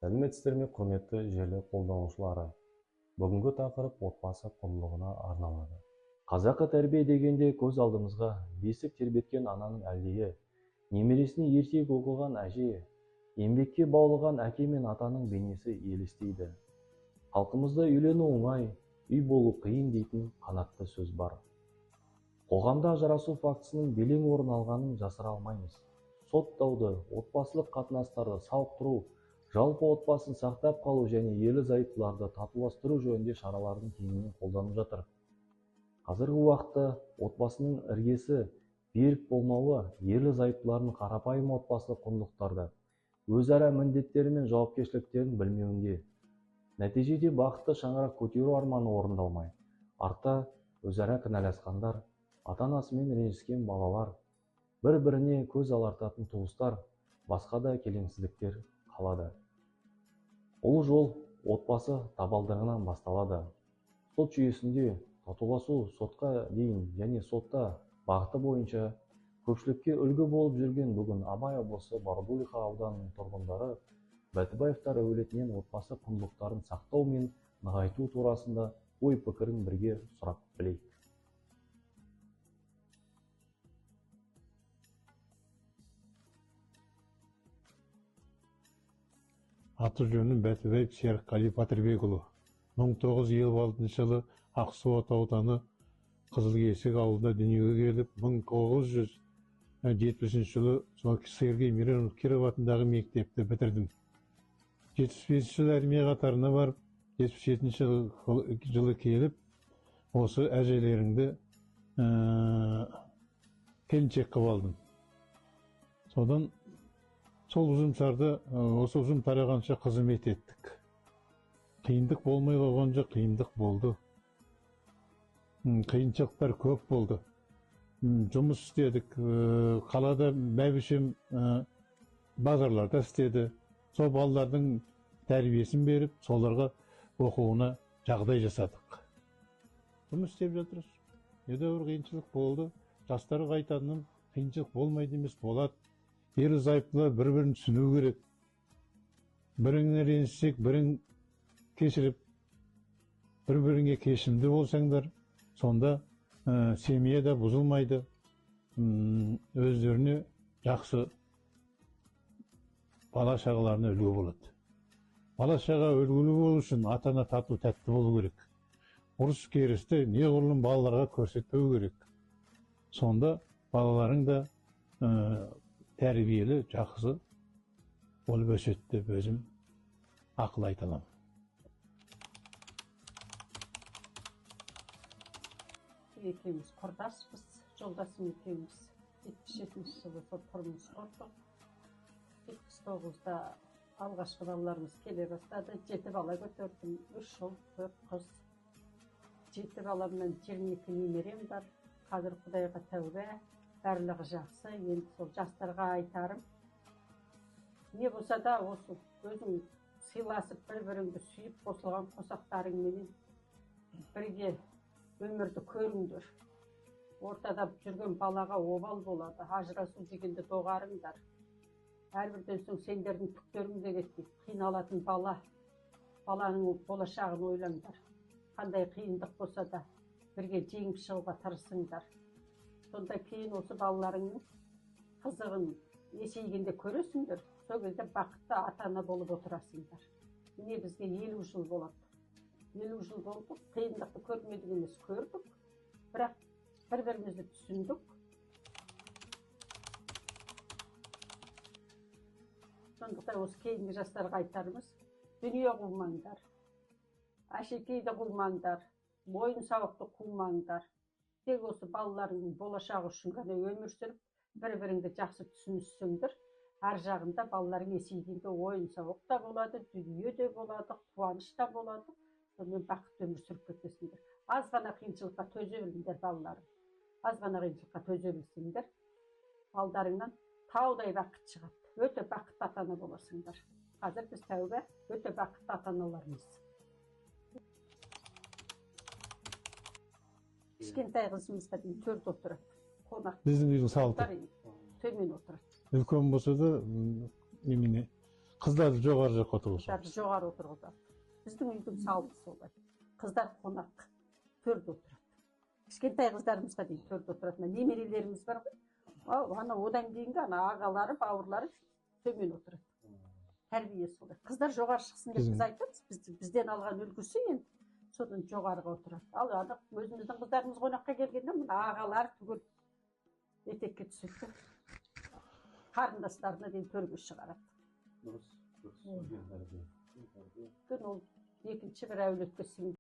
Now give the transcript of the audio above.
Сәлеметсіздер ме, құрметті желі қолданушылары. Бүгінгі тақырып отбасы құндылығына арналады. Қазақы тәрбие дегенде көз алдымызға бесік тербеткен ананың әлдейі, немересіне ертек оқыған әже, еңбекке баулыған әке мен атаның бейнесі елестейді. Халқымызда үйлену оңай, үй болу қиын дейтін қанатты сөз бар. Қоғамда ажырасу фактісінің белең орын алғанын жасыра алмаймыз. Сот дауды, отбасылық қатынастарды сауықтыру, жалпы отбасын сақтап қалу және ерлі-зайыптыларды татуластыру жөнінде шаралардың кеңінен қолданып жатыр. Қазіргі уақытта отбасының іргесі берік болмауы ерлі-зайыптылардың қарапайым отбасылық құндылықтарды, өзара міндеттері мен жауапкершіліктерін білмеуінде. Нәтижеде бақытты шаңырақ көтеру арманы орындалмай, артта өзара кінәласқандар, ата-анасымен ренжіскен балалар, бір-біріне көз алартатын туыстар, басқа да келеңсіздіктер қалады. Бұл жол отбасы табалдырығынан басталады. Сот жүйесінде татуласу сотқа дейін және сотта бағыты бойынша көпшілікке үлгі болып жүрген бүгін Абай облысы Бородулиха ауданының тұрғындары Бәтібаевтар әулетінен отбасы құндылықтарын сақтау мен нығайту турасында ой пікірін бірге сұрап білейік. Аты жөнім Бәтібаев Серікқали Батырбекұлы. 1956 жылы Ақсуат ауданы Қызылкесік ауылында дүниеге келіп, 1970 жылы Сергей Миронов Киров атындағы мектепті бітірдім. 75 жылы армия қатарына барып, 77 жылы келіп, осы әжелеріңді келіншек қылып алдым. Содан сол ұжымшарда осы ұжым тарағанша қызмет еттік. Қиындық болмай қойған жоқ, қиындық болды. Қиыншылықтар көп болды. Жұмыс істедік, қалада бәйбішем базарларда істеді. Сол балалардың тәрбиесін беріп, соларға оқуына жағдай жасадық. Жұмыс істеп жатырыз. Едәуір қиыншылық болды. Жастарға айтатыным, қиыншылық болмайды емес, болады. Ерлі-зайыптылар бір-бірін түсіну керек. Біріңе ренжісек, бірің кешіріп, бір-біріңе кешімді болсаңдар, сонда семья да бұзылмайды. Өздеріне жақсы бала-шағаларына үлгі болады. Бала-шаға үлгілі болу үшін ата-ана тату тәтті болу керек. Ұрыс керісті неғұрлым балаларға көрсетпеу керек. Сонда балаларың да тәрбиелі, жақсы болып өседі деп өзім ақыл айта аламын. Екеуміз құрдаспыз, жолдасым екеуміз 77 жылы тұрмыс құрдық. 79-да алғашқы балаларымыз келе бастады. 7 бала көтердім, 3 ұл, 4 қыз. 7 баламнан 22 немерем бар. Қазір Құдайға тәубе. Барлығы жақсы. Енді сол жастарға айтарым, не болса да осы өзің сыйласып, бір-біріңді сүйіп, қосылған қосақтарыңменен бірге өмірді көріңдер. Ортада жүрген балаға обал болады, ажырасу дегенді доғарыңдар. Әрбірден соң сендердің түктерің де кетпейді. Қиналатын баланың болашағын ойлаңдар. Қандай қиындық болса да бірге жеңіп шығуға тырысыңдар. Сонда кейін осы балаларыңның қызығын есейгенде көресіңдер, сол кезде бақытты ата-ана болып отырасыңдар. Міне бізге 50 жыл болады. 50 жыл болды, қиындықты көрмедік емес, көрдік, бірақ бір-бірімізді түсіндік. Сондықтан осы кейінгі жастарға айтарымыз, дүние қумаңдар, әшекейді қумаңдар, мойын сауықты қумаңдар. Тек осы балаларыңның болашағы үшін ғана өмір сүріп, бір-біріңді жақсы түсінісіңдер. Ар жағында балаларың есейгенде ойын сауық та болады, дүние де болады, қуаныш та болады. Сонымен бақытты өмір сүріп кетесіңдер. Аз ғана қиыншылыққа төзе біліңдер балаларым. Аз ғана қиыншылыққа төзе білсеңдер, балдарыңнан таудай бақыт шығады. Өте бақытты ата-ана боласыңдар. Қазір біз тәубе, өте бақытты ата-аналармыз. Кішкентай қызымызға дейін төрт отырады. Қонақ. Біздің үйдің салты. Төмен отырады. Үлкен болса да, немене, Қыздарды жоғары жаққа Қыздарды отырғызамыз. жоғары отырғызады. Біздің үйдің салты солай. Қыздар қонақ, төрде отырады. Кішкентай қыздарымызға дейін төрде отырады. Немерелеріміз бар ғой. Ана одан кейінгі ана ағалары, бауырлары төмен отырады. Тәрбие солай. Қыздар жоғары шықсын деп біз айтамыз. Бізден алған үлгісі енді содан жоғарыға отырады. Ал ана өзіміздің қыздарымыз қонаққа келгенде мына ағалар түгел етекке түседі. Қарындастарына дейін төрге шығарады. Дұрыс. Өйткені ол екінші бір әулетке сіңді.